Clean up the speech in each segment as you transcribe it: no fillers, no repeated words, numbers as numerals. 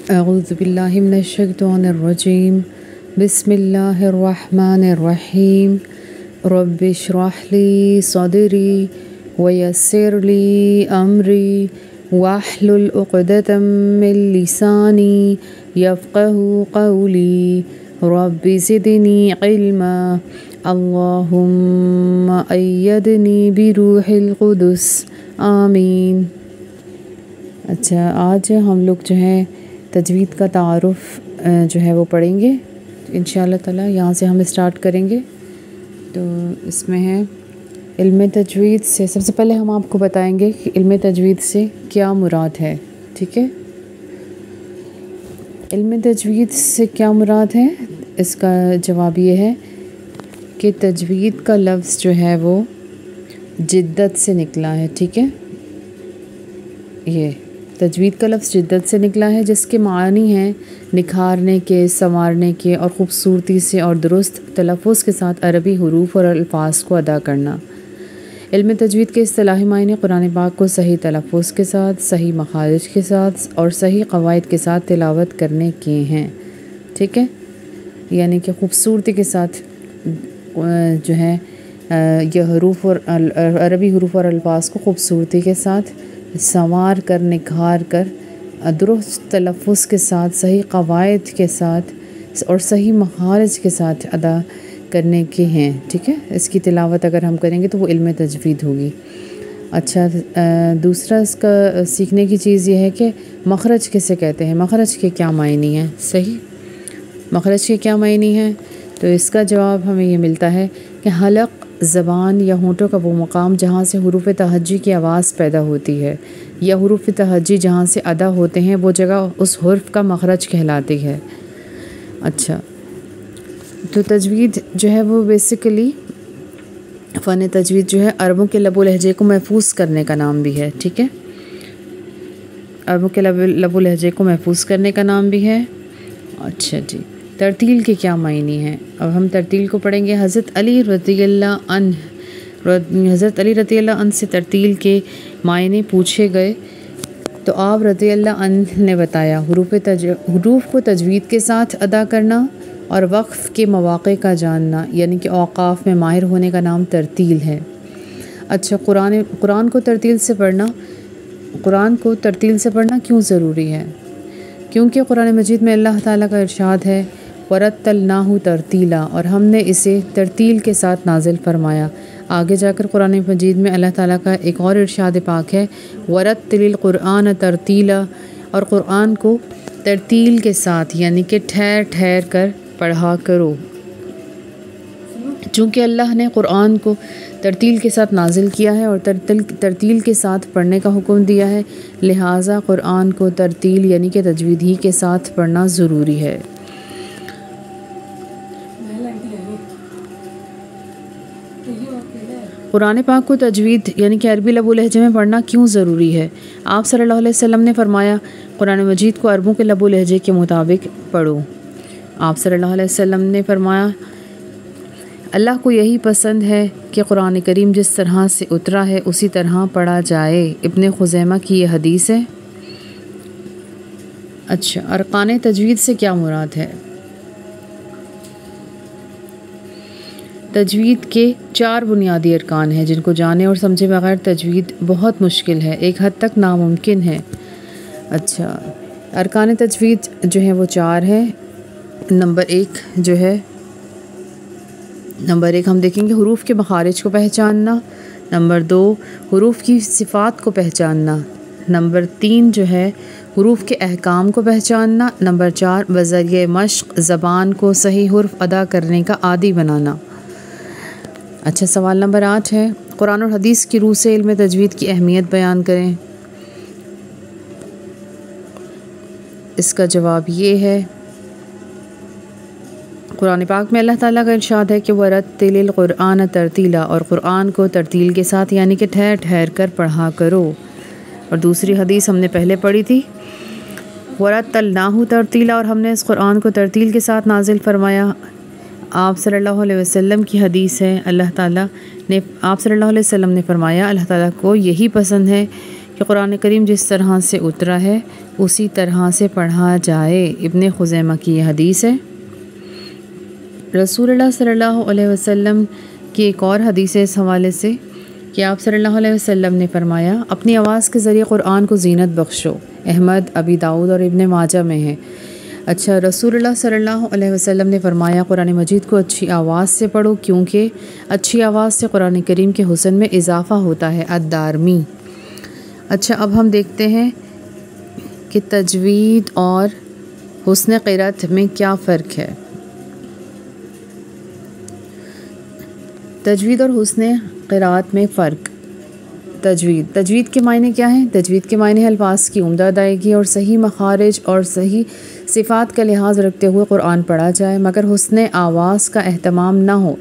अऊज़ु बिल्लाहि मिनश्शैतानिर्रजीम बिस्मिल्लाहिर्रहमानिर्रहीम रब्बिश्रह ली सदरी वयस्सिर ली अमरी वहलुल उक़दतम मिन लिसानी यफ़क़हू क़ौली रब्बि ज़िदनी इल्मा अल्लाहुम्मा अय्यदनी बिरूहिल क़ुदुस आमीन। अच्छा, आज हम लोग जो है तजवीद का तारुफ़ जो है वो पढ़ेंगे इंशाअल्लाह ताला। यहाँ से हम स्टार्ट करेंगे। तो इसमें है इल्म तजवीद से। सबसे पहले हम आपको बताएंगे कि इल्म तजवीद से क्या मुराद है। ठीक है, इल्म तजवीद से क्या मुराद है, इसका जवाब ये है कि तजवीद का लफ्ज़ जो है वो जिद्दत से निकला है। ठीक है, ये तजवीद का लफ्ज़ जिद्दत से निकला है, जिसके मानी हैं निखारने के, संवारने के और ख़ूबसूरती से और दुरुस्त तलफ़्फ़ुज़ के साथ अरबी हुरूफ और अल्फाज को अदा करना। इल्म तजवीद के इस्तिलाही मायने कुरान पाक को सही तलफ़्फ़ुज़ के साथ, सही मखारिज के साथ और सही क़वाइद के साथ तिलावत करने के हैं। ठीक है, यानी कि ख़ूबसूरती के साथ जो है यह हरूफ और अरबी हरूफ और अल्फाज को ख़ूबसूरती के साथ संवार कर, निखार कर, दुरुस्त तलफ़्फ़ुज़ के साथ, सही क़वाइद के साथ और सही मखारिज के साथ अदा करने के हैं। ठीक है, इसकी तिलावत अगर हम करेंगे तो वो इल्म तजवीद होगी। अच्छा, दूसरा इसका सीखने की चीज़ ये है कि मखरज किसे कहते हैं, मखरज के क्या मायने हैं। सही, मखरज के क्या मायने हैं, तो इसका जवाब हमें ये मिलता है कि हलक़ ज़बान या होंठों का वो मकाम जहाँ से हुरूफ़ तहज्जी की आवाज़ पैदा होती है या हुरूफ़ तहज्जी जहाँ से अदा होते हैं, वो जगह उस हुर्फ़ का मखरज कहलाती है। अच्छा, तो तजवीद जो है वो बेसिकली फ़न तजवीद जो है अरबों के लबो लहजे को महफूज करने का नाम भी है। ठीक है, अरबों के लबो लहजे को महफूज करने का नाम भी है। अच्छा जी, तरतील के क्या मायने हैं, अब हम तरतील को पढ़ेंगे। हज़रत अली रज़ियल्लाहु अन्हु से तरतील के मायने पूछे गए तो आप रज़ियल्लाहु अन्हु ने बताया हुरूफ को तजवीद के साथ अदा करना और वक्फ़ के मौक़े का जानना, यानी कि औक़ाफ़ में माहिर होने का नाम तरतील है। अच्छा, कुरान को तरतील से पढ़ना क्यों ज़रूरी है, क्योंकि कुरान मजीद में अल्लाह ताला का इरशाद है वरत्तलनाहु तरतीला, और हमने इसे तरतील के साथ नाजिल फरमाया। आगे जाकर कुरान मजीद में अल्लाह ताला का एक और इरशाद पाक है वरत्तिलिल कुरआन तरतीला, और कुरान को तरतील के साथ यानी कि ठहर ठहर कर पढ़ा करो। चूँकि अल्लाह ने कुरान को तरतील के साथ नाजिल किया है और तरतील के साथ पढ़ने का हुक्म दिया है, लिहाजा कुरान को तरतील यानी कि तजवीद ही के साथ पढ़ना ज़रूरी है। कुरान पाक को तजवीद यानी कि अरबी लबो लहजे में पढ़ना क्यों ज़रूरी है। आप सल्लल्लाहु अलैहि वसल्लम ने फरमाया कुरान मजीद को अरबों के लबो लहजे के मुताबिक पढ़ो। आप सल्लल्लाहु अलैहि वसल्लम ने फरमाया अल्लाह को यही पसंद है कि कुरान करीम जिस तरह से उतरा है उसी तरह पढ़ा जाए। इब्ने खुज़ैमा की ये हदीस है। अच्छा, अरकान तजवीद से क्या मुराद है। तजवीद के 4 बुनियादी अरकान हैं जिनको जाने और समझे बगैर तजवीद बहुत मुश्किल है, एक हद तक नामुमकिन है। अच्छा, अरकान तजवीद जो है वो 4 है। नंबर एक हम देखेंगे हुरूफ के मखारिज को पहचानना। नंबर 2 हुरूफ की सिफ़ात को पहचानना। नंबर 3 जो है हुरूफ के अहकाम को पहचानना। नंबर 4 बज़रिए मश्क़ ज़बान को सही हुर्फ़ अदा करने का आदी बनाना। अच्छा, सवाल नंबर 8 है कुरान और हदीस की रूह से इल्म तजवीद की अहमियत बयान करें। इसका जवाब ये है कुरान पाक में अल्लाह ताला का इरशाद है कि वरत्तिलिल कुरआन तरतीला, और कुरान को तरतील के साथ यानी कि ठहर ठहर कर पढ़ा करो। और दूसरी हदीस हमने पहले पढ़ी थी वरत्तलनाहु तरतीला, और हमने इस कुरान को तरतील के साथ नाजिल फरमाया। आप सल्लल्लाहु अलैहि वसल्लम की हदीस है, आप सल्लल्लाहु अलैहि वसल्लम ने फरमाया अल्लाह ताला को यही पसंद है कि कुरान करीम जिस तरह से उतरा है उसी तरह से पढ़ा जाए। इब्ने खुज़ैमा की यह हदीस है। रसूलुल्लाह सल्लल्लाहु अलैहि वसल्लम की एक और हदीस है इस हवाले से कि आप सल्लल्लाहु अलैहि वसल्लम ने फरमाया, अपनी आवाज़ के ज़रिए कुरान को ज़ीनत बख्शो। अहमद, अबी दाऊद और इब्ने माजा में है। अच्छा, रसूलुल्लाह सल्लल्लाहु अलैहि वसल्लम ने फरमाया, कुरान मजीद को अच्छी आवाज़ से पढ़ो क्योंकि अच्छी आवाज़ से कुरान करीम के हुस्न में इजाफ़ा होता है। अद-दारमी। अच्छा, अब हम देखते हैं कि तजवीद और हुस्न क़िराअत में क्या फ़र्क है। तजवीद और हुस्न क़िराअत में फ़र्क। तजवीद के मायने क्या हैं? तजवीद के मायने अल्फाज की उम्दा अदायगी और सही मखारिज और सही सिफ़ात का लिहाज रखते हुए कुरान पढ़ा जाए, मगर हुस्न आवाज़ का एहतमाम ना हो,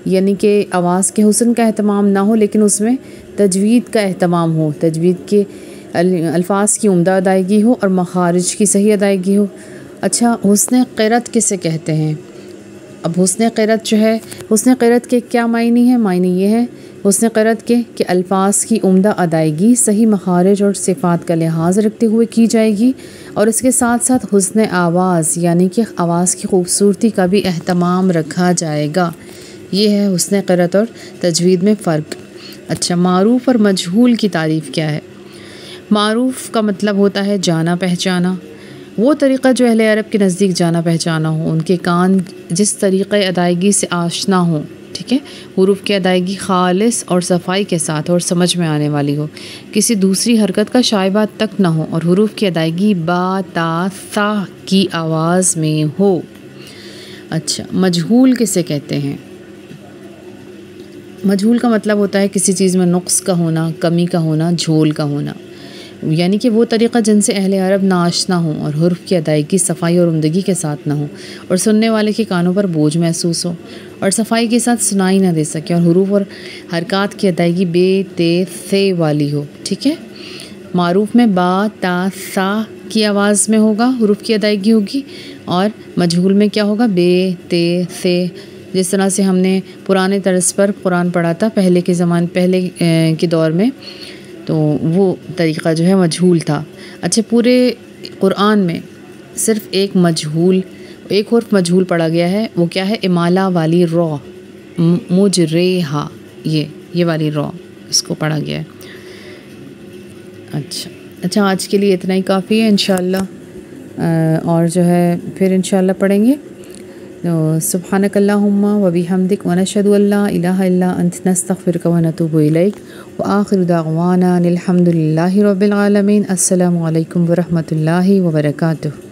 यानी कि आवाज़ के हुस्न का एहतमाम ना हो लेकिन उसमें तजवीद का एहतमाम हो, तजवीद के अल्फाज की उम्दा अदायगी हो और मखारिज की सही अदायगी हो। अच्छा, हुस्न क़िराअत किसे कहते हैं? अब हुस्न क़िराअत जो है, हुस्न क़िराअत के क्या मायने हैं? मायने ये है हुस्न क़िराअत के कि अल्फाज की उम्दा अदायगी सही मखारिज और सिफ़ात का लिहाज रखते हुए की जाएगी और इसके साथ साथ हुस्न आवाज़ यानी कि आवाज़ की खूबसूरती का भी एहतमाम रखा जाएगा। ये है हुस्न क़िराअत और तजवीद में फ़र्क। अच्छा, मारूफ़ और मजहूल की तारीफ़ क्या है? मारूफ़ का मतलब होता है जाना पहचाना, वो तरीक़ा जो अहले अरब के नज़दीक जाना पहचाना हो, उनके कान जिस तरीक़े अदायगी से आशना हो, ठीक है, हुरूफ की अदायगी खालिस और सफाई के साथ और समझ में आने वाली हो, किसी दूसरी हरकत का शाइबा तक ना हो और हुरूफ की अदायगी बा ता सा की आवाज़ में हो। अच्छा, मजहूल किसे कहते हैं? मजहूल का मतलब होता है किसी चीज़ में नुक्स का होना, कमी का होना, झोल का होना, यानी कि वो तरीक़ा जिनसे अहले अरब नाशना हो और हुर्फ़ की अदायगी सफाई और उम्दगी के साथ ना हो और सुनने वाले के कानों पर बोझ महसूस हो और सफाई के साथ सुनाई ना दे सके और हुरूफ और हरकत की अदायगी बे ते से वाली हो। ठीक है, मारूफ़ में बा ता सा की आवाज़ में होगा, हुरूफ की अदायगी होगी, और मजहूल में क्या होगा? बे ते से। जिस तरह से हमने पुराने तर्ज पर कुरान पढ़ा था पहले के दौर में, तो वो तरीक़ा जो है मजहूल था। अच्छा, पूरे कुरान में सिर्फ़ एक हुर्फ़ मजहूल पढ़ा गया है, वो क्या है? इमाला वाली रॉ, मुजरेहा, ये वाली रॉ, इसको पढ़ा गया है। अच्छा, आज के लिए इतना ही काफ़ी है। इंशाअल्लाह और जो है फिर इंशाअल्लाह पढ़ेंगे। तो सुब्हानकल्लाहुम्मा व बिहम्दिक व नशहदु अल्ला इलाहा इल्ला अंत नस्तगफिरुका व नतूबु इलैक व आखिरु दाअवाना अनिल हम्दुलिल्लाहि रब्बिल आलमीन। अस्सलामु अलैकुम व रहमतुल्लाहि व बरकातुहू।